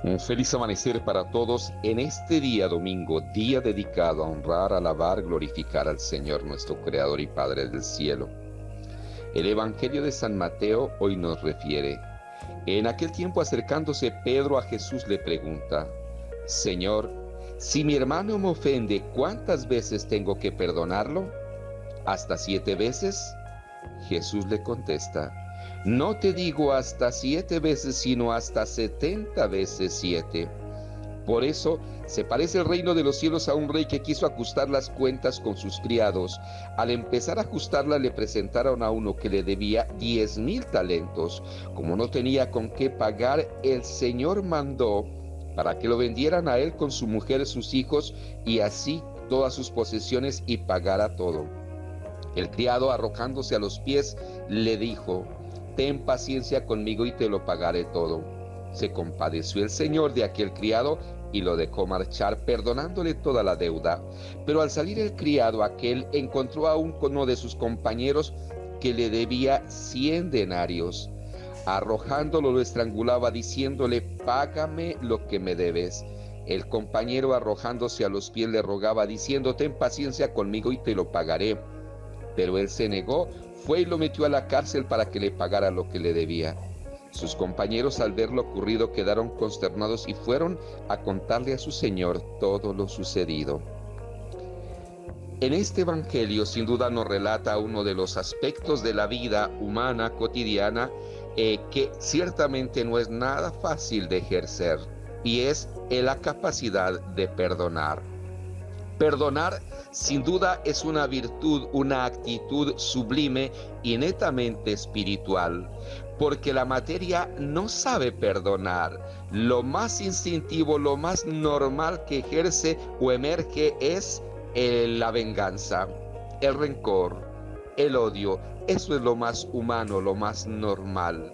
Un feliz amanecer para todos en este día domingo, día dedicado a honrar, alabar, glorificar al Señor nuestro Creador y Padre del cielo. El Evangelio de San Mateo hoy nos refiere: en aquel tiempo, acercándose Pedro a Jesús, le pregunta: Señor, si mi hermano me ofende, ¿cuántas veces tengo que perdonarlo? ¿Hasta 7 veces? Jesús le contesta: no te digo hasta 7 veces, sino hasta 70 veces 7. Por eso se parece el reino de los cielos a un rey que quiso ajustar las cuentas con sus criados. Al empezar a ajustarla, le presentaron a uno que le debía 10,000 talentos. Como no tenía con qué pagar, el Señor mandó para que lo vendieran a él con su mujer, sus hijos y así todas sus posesiones, y pagara todo. El criado, arrojándose a los pies, le dijo: ten paciencia conmigo y te lo pagaré todo. Se compadeció el señor de aquel criado y lo dejó marchar, perdonándole toda la deuda. Pero al salir el criado aquel, encontró a uno de sus compañeros que le debía 100 denarios. Arrojándolo, lo estrangulaba, diciéndole: págame lo que me debes. El compañero, arrojándose a los pies, le rogaba, diciendo: ten paciencia conmigo y te lo pagaré. Pero él se negó, fue y lo metió a la cárcel para que le pagara lo que le debía. Sus compañeros, al ver lo ocurrido, quedaron consternados y fueron a contarle a su señor todo lo sucedido. En este evangelio, sin duda, nos relata uno de los aspectos de la vida humana cotidiana que ciertamente no es nada fácil de ejercer, y es la capacidad de perdonar. Perdonar, sin duda, es una virtud, una actitud sublime y netamente espiritual, porque la materia no sabe perdonar. Lo más instintivo, lo más normal que ejerce o emerge es la venganza, el rencor, el odio. Eso es lo más humano, lo más normal.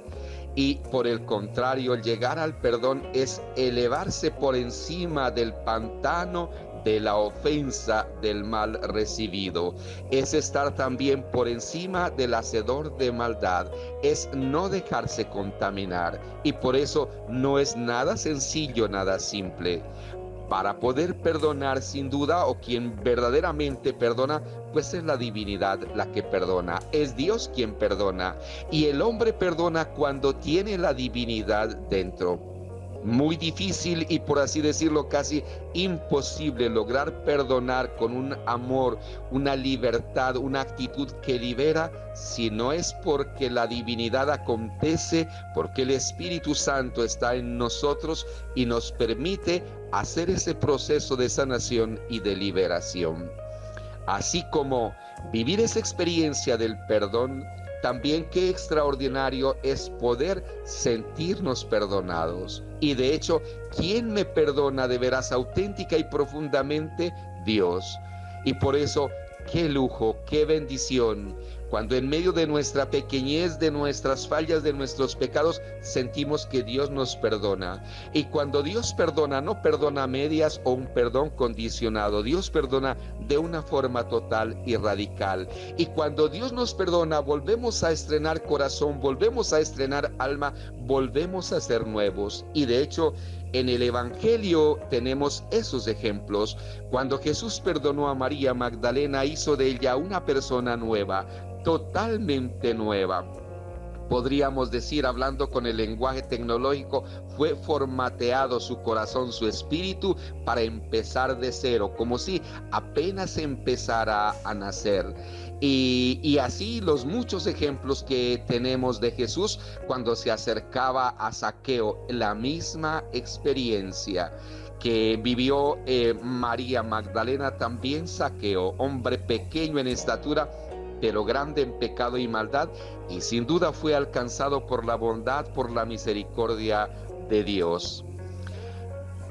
Y por el contrario, el llegar al perdón es elevarse por encima del pantano de la ofensa, del mal recibido. Es estar también por encima del hacedor de maldad. Es no dejarse contaminar. Y por eso no es nada sencillo, nada simple. Para poder perdonar, sin duda, o quien verdaderamente perdona, pues es la divinidad la que perdona, es Dios quien perdona, y el hombre perdona cuando tiene la divinidad dentro. Muy difícil y, por así decirlo, casi imposible lograr perdonar con un amor, una libertad, una actitud que libera, si no es porque la divinidad acontece, porque el Espíritu Santo está en nosotros y nos permite hacer ese proceso de sanación y de liberación. Así como vivir esa experiencia del perdón, también qué extraordinario es poder sentirnos perdonados. Y de hecho, ¿quién me perdona de veras auténtica y profundamente? Dios. Y por eso, qué lujo, qué bendición, cuando en medio de nuestra pequeñez, de nuestras fallas, de nuestros pecados, sentimos que Dios nos perdona. Y cuando Dios perdona, no perdona a medias o un perdón condicionado. Dios perdona de una forma total y radical. Y cuando Dios nos perdona, volvemos a estrenar corazón, volvemos a estrenar alma, volvemos a ser nuevos. Y de hecho, en el Evangelio tenemos esos ejemplos. Cuando Jesús perdonó a María Magdalena, hizo de ella una persona nueva, totalmente nueva. Podríamos decir, hablando con el lenguaje tecnológico, fue formateado su corazón, su espíritu, para empezar de cero, como si apenas empezara a nacer. Y así los muchos ejemplos que tenemos de Jesús cuando se acercaba a Zaqueo, la misma experiencia que vivió María Magdalena, también Zaqueo, hombre pequeño en estatura, pero grande en pecado y maldad, y sin duda fue alcanzado por la bondad, por la misericordia de Dios.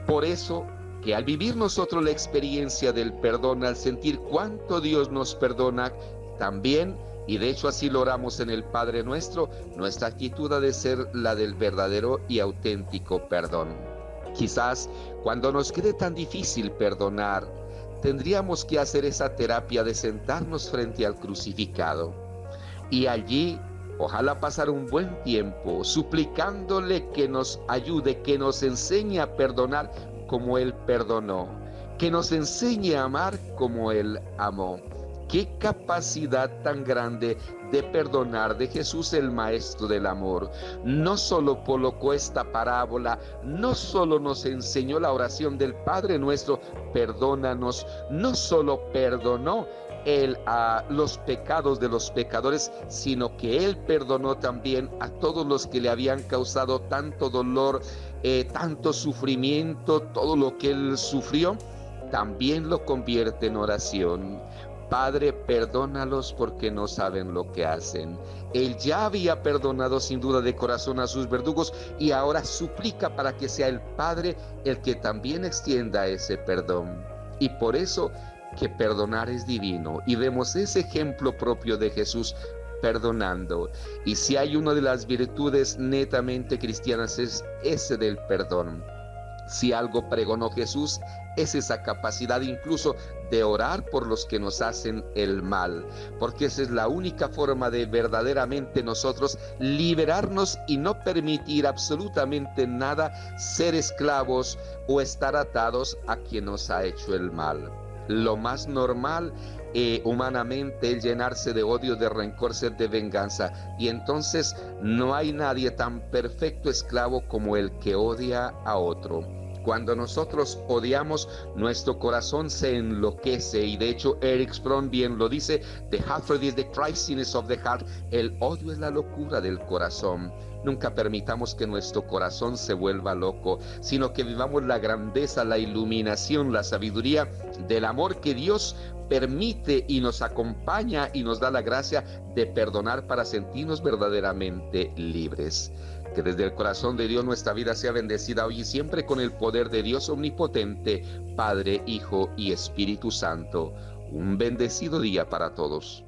Por eso, que al vivir nosotros la experiencia del perdón, al sentir cuánto Dios nos perdona, también, y de hecho así lo oramos en el Padre Nuestro, nuestra actitud ha de ser la del verdadero y auténtico perdón. Quizás cuando nos quede tan difícil perdonar, tendríamos que hacer esa terapia de sentarnos frente al crucificado y allí Ojalá pasar un buen tiempo suplicándole que nos ayude, que nos enseñe a perdonar como Él perdonó, que nos enseñe a amar como Él amó. Qué capacidad tan grande de perdonar de Jesús, el Maestro del Amor. No solo colocó esta parábola, no solo nos enseñó la oración del Padre Nuestro, perdónanos, no solo perdonó Él a los pecados de los pecadores, sino que Él perdonó también a todos los que le habían causado tanto dolor, tanto sufrimiento, todo lo que Él sufrió, también lo convierte en oración. Padre, perdónalos porque no saben lo que hacen. Él ya había perdonado sin duda de corazón a sus verdugos y ahora suplica para que sea el Padre el que también extienda ese perdón. Y por eso que perdonar es divino, y vemos ese ejemplo propio de Jesús perdonando. Y si hay una de las virtudes netamente cristianas, es ese del perdón. Si algo pregonó Jesús, es esa capacidad incluso de orar por los que nos hacen el mal, porque esa es la única forma de verdaderamente nosotros liberarnos y no permitir absolutamente nada ser esclavos o estar atados a quien nos ha hecho el mal. Lo más normal humanamente es llenarse de odio, de rencor, sed de venganza, y entonces no hay nadie tan perfecto esclavo como el que odia a otro. Cuando nosotros odiamos, nuestro corazón se enloquece, y de hecho Eric Fromm bien lo dice: the hatred is the craziness of the heart. El odio es la locura del corazón. Nunca permitamos que nuestro corazón se vuelva loco, sino que vivamos la grandeza, la iluminación, la sabiduría del amor que Dios permite y nos acompaña y nos da la gracia de perdonar para sentirnos verdaderamente libres. Que desde el corazón de Dios nuestra vida sea bendecida hoy y siempre con el poder de Dios omnipotente, Padre, Hijo y Espíritu Santo. Un bendecido día para todos.